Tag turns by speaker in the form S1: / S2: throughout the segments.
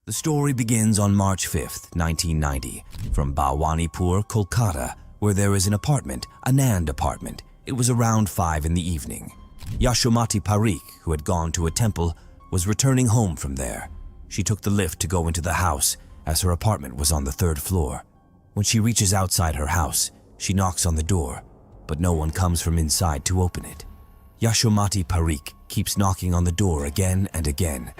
S1: The story begins on March 5th, 1990, from Bhawanipur, Kolkata, where there is an apartment, a Nand apartment. It was around 5 in the evening. Yashomati Parik, who had gone to a temple, was returning home from there. She took the lift to go into the house, as her apartment was on the 3rd floor. When she reaches outside her house, she knocks on the door, but no one comes from inside to open it. Yashomati Parik keeps knocking on the door again and again.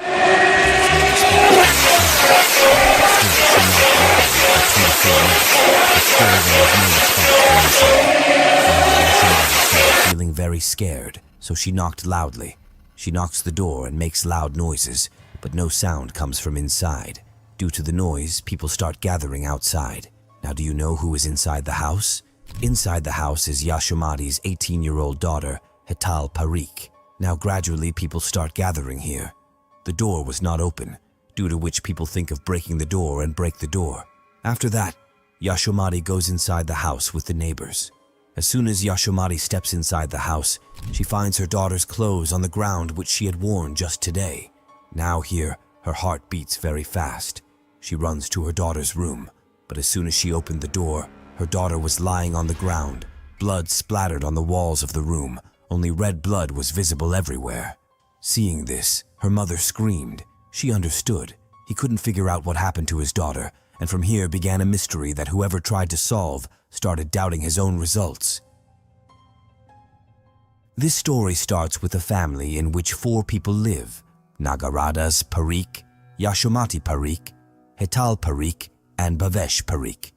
S1: Feeling very scared, so she knocked loudly. She knocks the door and makes loud noises, but no sound comes from inside. Due to the noise, people start gathering outside. Now, do you know who is inside the house? Inside the house is Yashomati's 18-year-old daughter, Hatal Parik. Now, gradually, people start gathering here. The door was not open, due to which people think of breaking the door and break the door. After that, Yashomati goes inside the house with the neighbors. As soon as Yashomati steps inside the house, she finds her daughter's clothes on the ground which she had worn just today. Now here, her heart beats very fast. She runs to her daughter's room, but as soon as she opened the door, her daughter was lying on the ground. Blood splattered on the walls of the room. Only red blood was visible everywhere. Seeing this, her mother screamed. She understood. He couldn't figure out what happened to his daughter, and from here began a mystery that whoever tried to solve started doubting his own results. This story starts with a family in which 4 people live: Nagaradas Parik, Yashomati Parik, Hatal Parik, and Bhavesh Parik.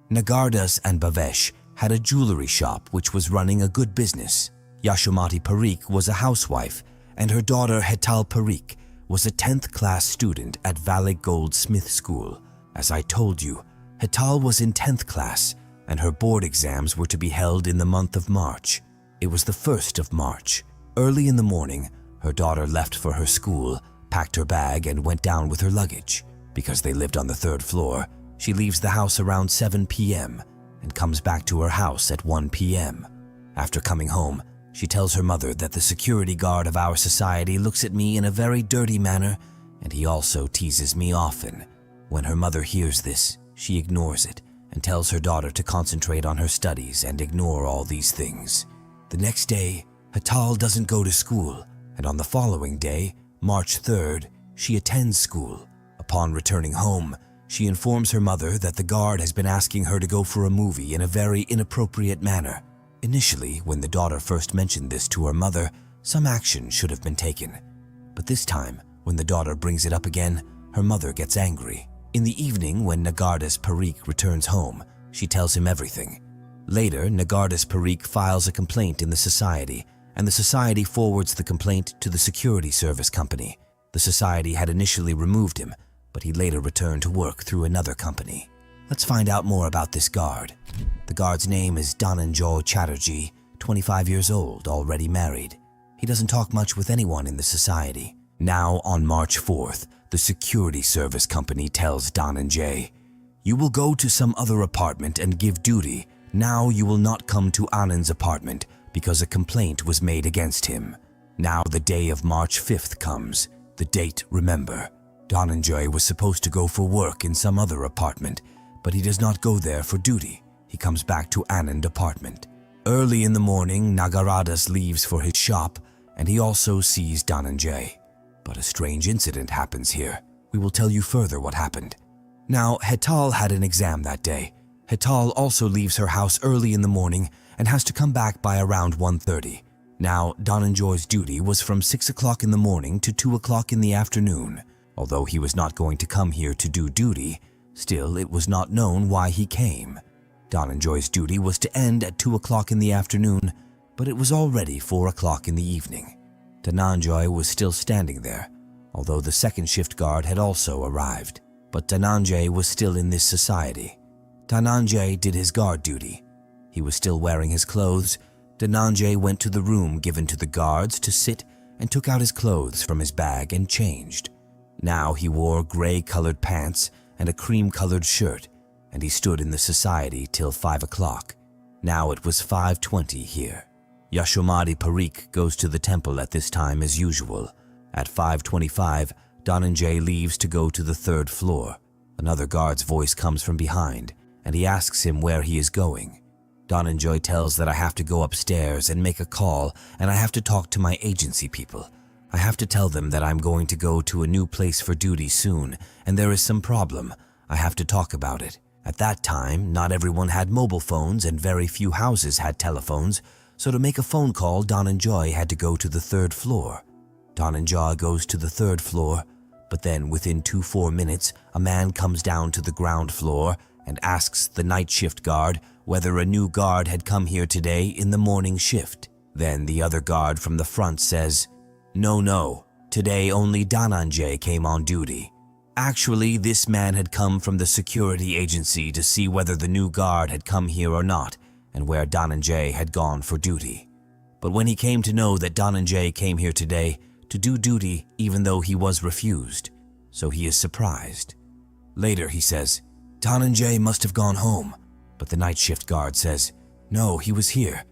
S1: Nagardas and Bhavesh had a jewelry shop which was running a good business. Yashomati Parik was a housewife, and her daughter Hatal Parik was a 10th class student at Valley Goldsmith School. As I told you, Hatal was in 10th class, and her board exams were to be held in the month of March. It was the 1st of March. Early in the morning, her daughter left for her school, packed her bag, and went down with her luggage. Because they lived on the 3rd floor, she leaves the house around 7 p.m. and comes back to her house at 1 p.m. After coming home, she tells her mother that the security guard of our society looks at me in a very dirty manner, and he also teases me often. When her mother hears this, she ignores it and tells her daughter to concentrate on her studies and ignore all these things. The next day, Hatal doesn't go to school, and on the following day, March 3rd, she attends school. Upon returning home, she informs her mother that the guard has been asking her to go for a movie in a very inappropriate manner. Initially, when the daughter first mentioned this to her mother, some action should have been taken. But this time, when the daughter brings it up again, her mother gets angry. In the evening, when Nagardas Parik returns home, she tells him everything. Later, Nagardas Parik files a complaint in the society, and the society forwards the complaint to the security service company. The society had initially removed him, but he later returned to work through another company. Let's find out more about this guard. The guard's name is Dhananjay Chatterjee, 25 years old, already married. He doesn't talk much with anyone in the society. Now, on March 4th, the security service company tells Dhananjay, "You will go to some other apartment and give duty. Now you will not come to Anand's apartment because a complaint was made against him." Now the day of March 5th comes. The date, remember. Dhananjay was supposed to go for work in some other apartment, but he does not go there for duty. He comes back to Anand apartment. Early in the morning, Nagaradas leaves for his shop, and he also sees Dhananjay. But a strange incident happens here. We will tell you further what happened. Now, Hatal had an exam that day. Hatal also leaves her house early in the morning and has to come back by around 1:30. Now, Dhananjay's duty was from 6 o'clock in the morning to 2 o'clock in the afternoon. Although he was not going to come here to do duty, still it was not known why he came. Dhananjay's duty was to end at 2 o'clock in the afternoon, but it was already 4 o'clock in the evening. Dhananjay was still standing there, although the second shift guard had also arrived. But Dhananjay was still in this society. Dhananjay did his guard duty. He was still wearing his clothes. Dhananjay went to the room given to the guards to sit and took out his clothes from his bag and changed. Now he wore gray-colored pants and a cream-colored shirt, and he stood in the society till 5 o'clock. Now it was 5:20 here. Yashomati Parik goes to the temple at this time as usual. At 5:25, Dhananjay leaves to go to the 3rd floor. Another guard's voice comes from behind, and he asks him where he is going. Dhananjay tells that I have to go upstairs and make a call, and I have to talk to my agency people. I have to tell them that I'm going to go to a new place for duty soon, and there is some problem. I have to talk about it. At that time, not everyone had mobile phones and very few houses had telephones, so to make a phone call, Dhananjay had to go to the 3rd floor. Dhananjay goes to the 3rd floor, but then within 2-4 minutes, a man comes down to the ground floor and asks the night shift guard whether a new guard had come here today in the morning shift. Then the other guard from the front says, No, today only Dhananjay came on duty. Actually, this man had come from the security agency to see whether the new guard had come here or not, and where Dhananjay had gone for duty. But when he came to know that Dhananjay came here today to do duty even though he was refused, so he is surprised. Later he says, Dhananjay must have gone home, but the night shift guard says, No, he was here.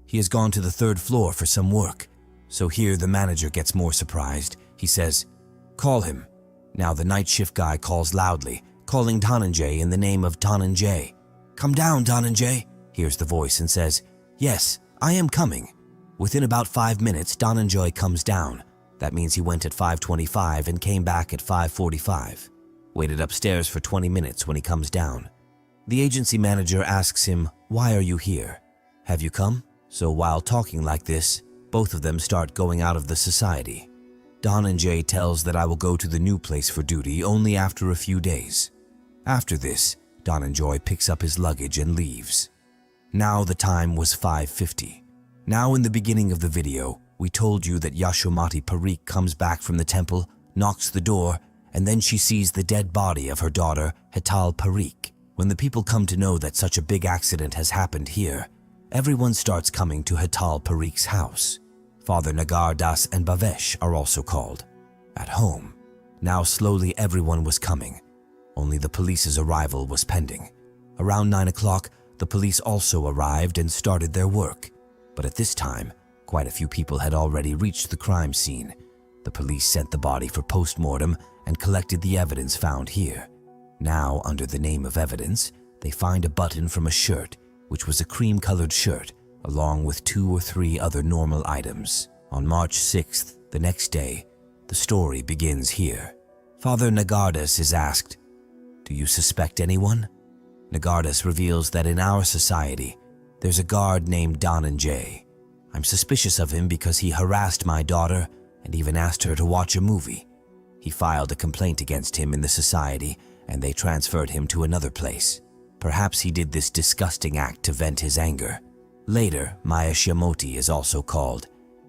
S1: He has gone to the 3rd floor for some work. So here the manager gets more surprised. He says, Call him. Now the night shift guy calls loudly, calling Dhananjay in the name of Dhananjay. Come down, Dhananjay, hears the voice and says, Yes, I am coming. Within about 5 minutes, Dhananjay comes down. That means he went at 5:25 and came back at 5:45. Waited upstairs for 20 minutes when he comes down. The agency manager asks him, Why are you here? Have you come? So while talking like this, both of them start going out of the society. Dhananjay tells that I will go to the new place for duty only after a few days. After this, Dhananjay picks up his luggage and leaves. Now the time was 5:50. Now in the beginning of the video, we told you that Yashomati Parik comes back from the temple, knocks the door, and then she sees the dead body of her daughter, Hatal Parik. When the people come to know that such a big accident has happened here, everyone starts coming to Hatal Parik's house. Father Nagar Das and Bhavesh are also called. At home, now slowly everyone was coming. Only the police's arrival was pending. Around 9 o'clock, the police also arrived and started their work. But at this time, quite a few people had already reached the crime scene. The police sent the body for post-mortem and collected the evidence found here. Now, under the name of evidence, they find a button from a shirt, which was a cream-colored shirt, along with 2 or 3 other normal items. On March 6th, the next day, the story begins here. Father Nagardas is asked, Do you suspect anyone? Nagardas reveals that in our society, there's a guard named Dhananjay. I'm suspicious of him because he harassed my daughter and even asked her to watch a movie. He filed a complaint against him in the society and they transferred him to another place. Perhaps he did this disgusting act to vent his anger. Later, Maya Shyamoti is also called,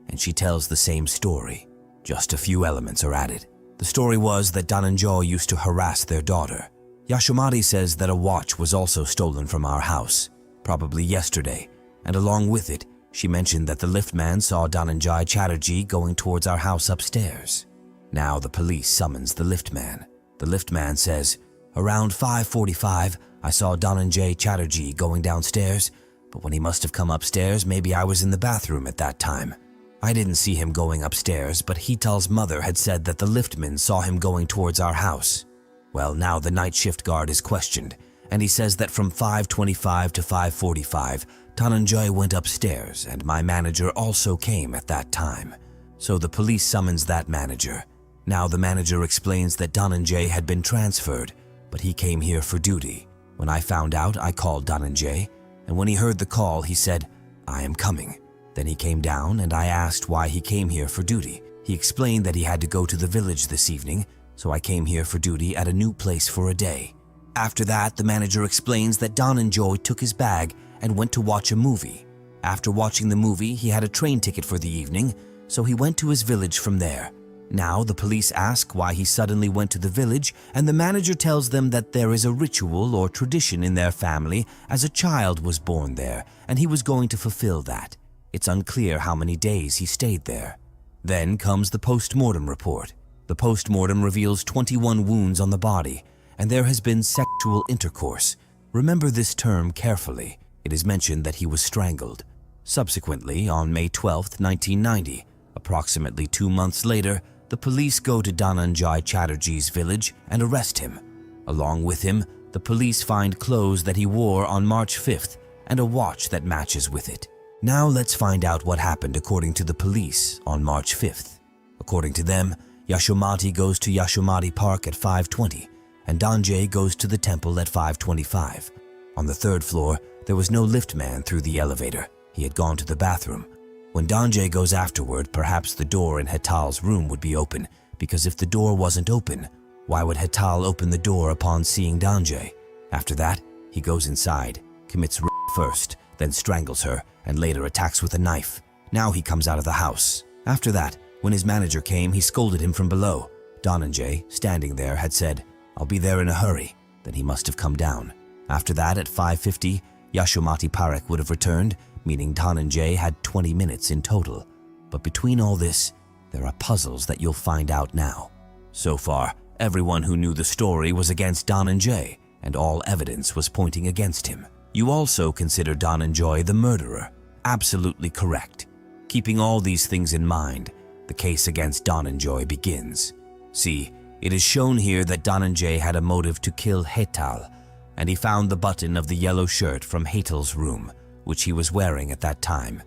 S1: and she tells the same story. Just a few elements are added. The story was that Dhananjay used to harass their daughter. Yashomati says that a watch was also stolen from our house, probably yesterday, and along with it, she mentioned that the liftman saw Dhananjay Chatterjee going towards our house upstairs. Now the police summons the liftman. The liftman says, Around 5:45, I saw Dhananjay Chatterjee going downstairs, but when he must have come upstairs, maybe I was in the bathroom at that time. I didn't see him going upstairs, but Hital's mother had said that the liftman saw him going towards our house. Well, now the night shift guard is questioned, and he says that from 5:25 to 5:45, Dhananjay went upstairs, and my manager also came at that time. So the police summons that manager. Now the manager explains that Dhananjay had been transferred, but he came here for duty. When I found out, I called Dhananjay, and when he heard the call, he said, I am coming. Then he came down, and I asked why he came here for duty. He explained that he had to go to the village this evening, so I came here for duty at a new place for a day. After that, the manager explains that Dhananjay took his bag and went to watch a movie. After watching the movie, he had a train ticket for the evening, so he went to his village from there. Now the police ask why he suddenly went to the village, and the manager tells them that there is a ritual or tradition in their family as a child was born there, and he was going to fulfill that. It's unclear how many days he stayed there. Then comes the post-mortem report. The post-mortem reveals 21 wounds on the body, and there has been sexual intercourse. Remember this term carefully. It is mentioned that he was strangled. Subsequently, on May 12, 1990, approximately 2 months later, the police go to Dhananjay Chatterjee's village and arrest him. Along with him, the police find clothes that he wore on March 5th and a watch that matches with it. Now let's find out what happened according to the police on March 5th. According to them, Yashomati goes to Hatal Parik at 5:20 and Dhananjay goes to the temple at 5:25. On the third floor, there was no lift man through the elevator. He had gone to the bathroom. When Dhananjay goes afterward, perhaps the door in Hatal's room would be open, because if the door wasn't open, why would Hatal open the door upon seeing Dhananjay? After that, he goes inside, commits rape first, then strangles her, and later attacks with a knife. Now he comes out of the house. After that, when his manager came, he scolded him from below. Dhananjay, standing there, had said, "I'll be there in a hurry." Then he must have come down. After that, at 5:50, Hatal Parik would have returned, meaning Dhananjay had 20 minutes in total. But between all this, there are puzzles that you'll find out now. So far, everyone who knew the story was against Dhananjay, and all evidence was pointing against him. You also consider Dhananjay the murderer. Absolutely correct. Keeping all these things in mind, the case against Dhananjay begins. See, it is shown here that Dhananjay had a motive to kill Hatal, and he found the button of the yellow shirt from Hatal's room, which he was wearing at that time.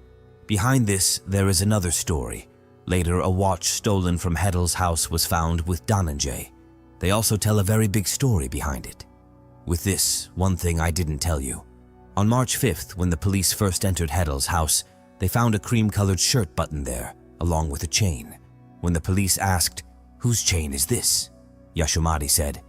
S1: Behind this, there is another story. Later, a watch stolen from Hatal's house was found with Dhananjay. They also tell a very big story behind it. With this, one thing I didn't tell you. On March 5th, when the police first entered Hatal's house, they found a cream-colored shirt button there, along with a chain. When the police asked, "Whose chain is this?" Yashomati said,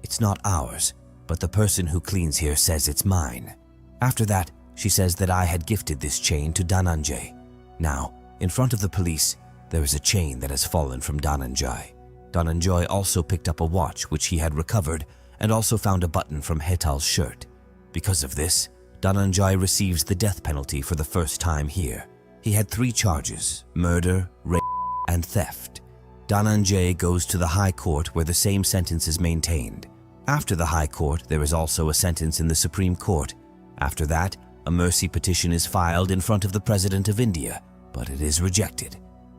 S1: "It's not ours, but the person who cleans here says it's mine." After that, she says that I had gifted this chain to Dhananjay. Now, in front of the police, there is a chain that has fallen from Dhananjay. Dhananjay also picked up a watch which he had recovered and also found a button from Hatal's shirt. Because of this, Dhananjay receives the death penalty for the first time here. He had 3 charges: murder, rape, and theft. Dhananjay goes to the High Court where the same sentence is maintained. After the High Court, there is also a sentence in the Supreme Court. After that, a mercy petition is filed in front of the President of India, but it is rejected.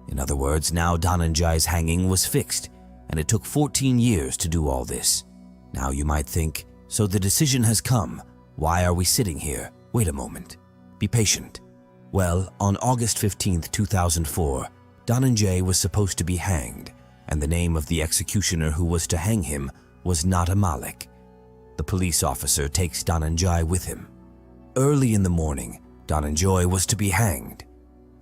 S1: In other words, now Dhananjay's hanging was fixed, and it took 14 years to do all this. Now you might think, so the decision has come. Why are we sitting here? Wait a moment. Be patient. Well, on August 15th, 2004, Dhananjay was supposed to be hanged, and the name of the executioner who was to hang him was Hatal Parik. The police officer takes Dhananjay with him. Early in the morning, Dhananjay was to be hanged.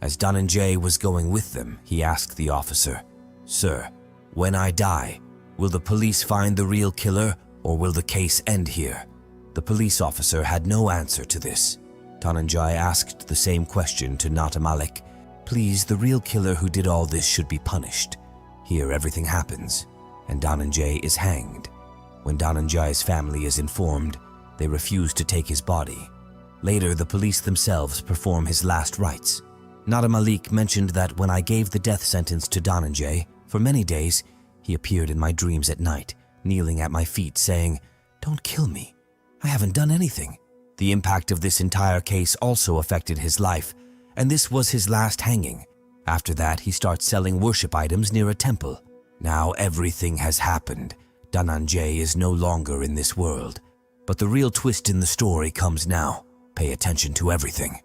S1: As Dhananjay was going with them, he asked the officer, "Sir, when I die, will the police find the real killer or will the case end here?" The police officer had no answer to this. Dhananjay asked the same question to Hatal Parik. "Please, the real killer who did all this should be punished. Here everything happens, and Dhananjay is hanged. When Dhananjay's family is informed, they refuse to take his body. Later, the police themselves perform his last rites. Hatal Parik mentioned that when I gave the death sentence to Dhananjay, for many days, he appeared in my dreams at night, kneeling at my feet saying, "Don't kill me. I haven't done anything." The impact of this entire case also affected his life, and this was his last hanging. After that, he starts selling worship items near a temple. Now everything has happened. Dhananjay is no longer in this world. But the real twist in the story comes now. Pay attention to everything.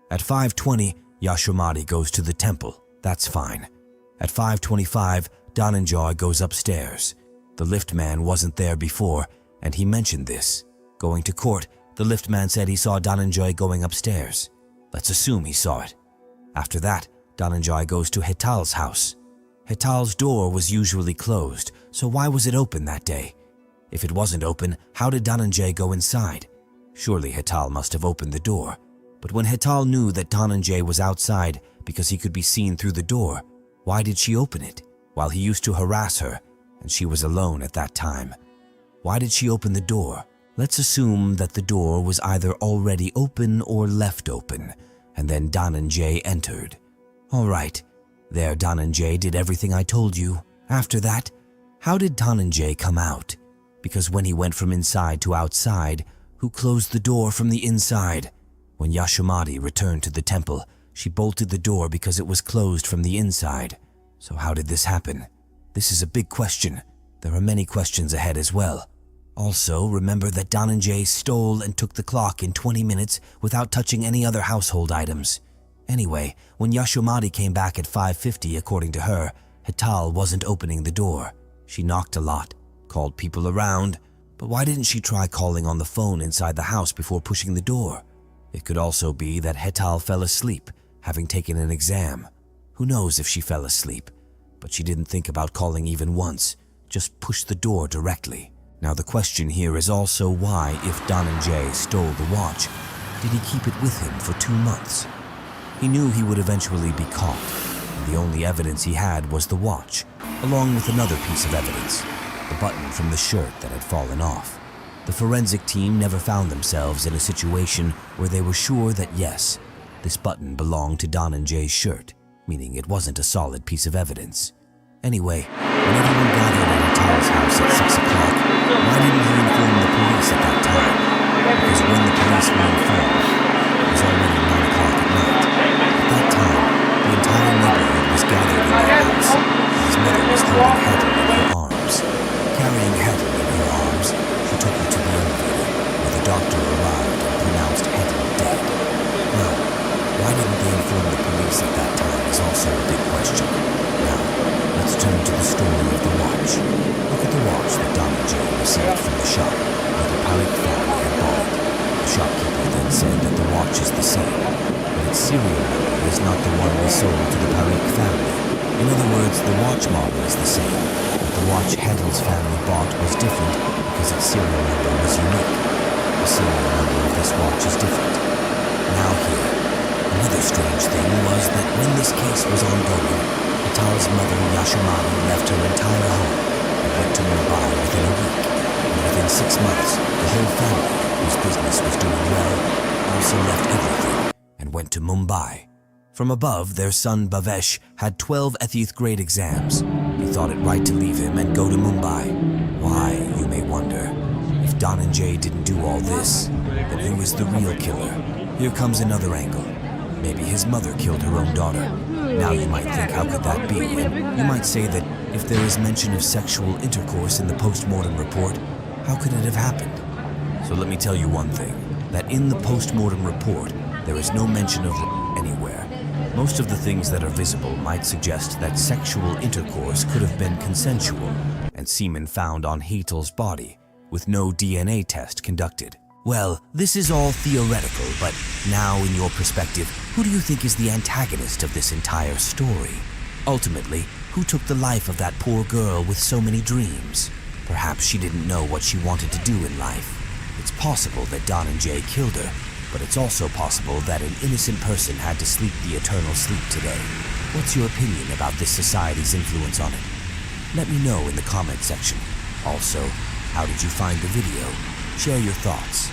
S1: At 5:20, Yashomati goes to the temple. That's fine. At 5:25, Dhananjay goes upstairs. The lift man wasn't there before, and he mentioned this. Going to court, the lift man said he saw Dhananjay going upstairs. Let's assume he saw it. After that, Dhananjay goes to Hatal's house. Hatal's door was usually closed, so why was it open that day? If it wasn't open, how did Dhananjay go inside? Surely Hatal must have opened the door. But when Hatal knew that Dhananjay was outside because he could be seen through the door, why did she open it while he used to harass her and she was alone at that time? Why did she open the door? Let's assume that the door was either already open or left open, and then Dhananjay entered. All right, there Dhananjay did everything I told you. After that, how did Dhananjay come out? Because when he went from inside to outside, who closed the door from the inside? When Yashomati returned to the temple, she bolted the door because it was closed from the inside. So how did this happen? This is a big question. There are many questions ahead as well. Also, remember that Dhananjay stole and took the clock in 20 minutes without touching any other household items. Anyway, when Yashomati came back at 5:50, according to her, Hatal wasn't opening the door. She knocked a lot, called people around, but why didn't she try calling on the phone inside the house before pushing the door? It could also be that Hatal fell asleep, having taken an exam. Who knows if she fell asleep? But she didn't think about calling even once, just pushed the door directly. Now the question here is also why, if Dhananjay stole the watch, did he keep it with him for 2 months? He knew he would eventually be caught, and the only evidence he had was the watch, along with another piece of evidence, the button from the shirt that had fallen off. The forensic team never found themselves in a situation where they were sure that yes, this button belonged to Dhananjay's shirt, meaning it wasn't a solid piece of evidence. Anyway, when everyone gathered at Hatal's house at 6 o'clock, why didn't he inform the police at that time? Because when the police were informed, it was already 9 o'clock at night. At that time, the entire neighborhood was gathered in their house, and his mother was holding Hatal in her arms. Carrying Hatal in her arms, she took her to the elevator, where the doctor arrived and pronounced Hatal dead. Now, why didn't they inform the police at that time is also a big question. Now, let's turn to the story of the watch. Look at the watch that Dhananjay received from the shop, where the Parik family had bought it. The shopkeeper then said that the watch is the same, but its serial number is not the one we sold to the Parik family. In other words, the watch model is the same, but the watch Hatal's family bought was different because its serial number was unique. The serial number of this watch is different. Now here, another strange thing was that when this case was ongoing, Hatal's mother Yashomati left her entire home and went to Mumbai within a week. And within 6 months, the whole family, whose business was doing well, also left everything and went to Mumbai. From above, their son Bhavesh had 12 8th grade exams. He thought it right to leave him and go to Mumbai. Why, you may wonder. If Dhananjay didn't do all this, then who is the real killer? Here comes another angle. Maybe his mother killed her own daughter. Now you might think, how could that be? And you might say that if there is mention of sexual intercourse in the post-mortem report, how could it have happened? So let me tell you one thing, that in the post-mortem report, there is no mention of anywhere. Most of the things that are visible might suggest that sexual intercourse could have been consensual, and semen found on Hatal's body, with no DNA test conducted. Well, this is all theoretical, but now in your perspective, who do you think is the antagonist of this entire story? Ultimately, who took the life of that poor girl with so many dreams? Perhaps she didn't know what she wanted to do in life. It's possible that Dhananjay killed her, but it's also possible that an innocent person had to sleep the eternal sleep today. What's your opinion about this society's influence on it? Let me know in the comment section. Also, how did you find the video? Share your thoughts.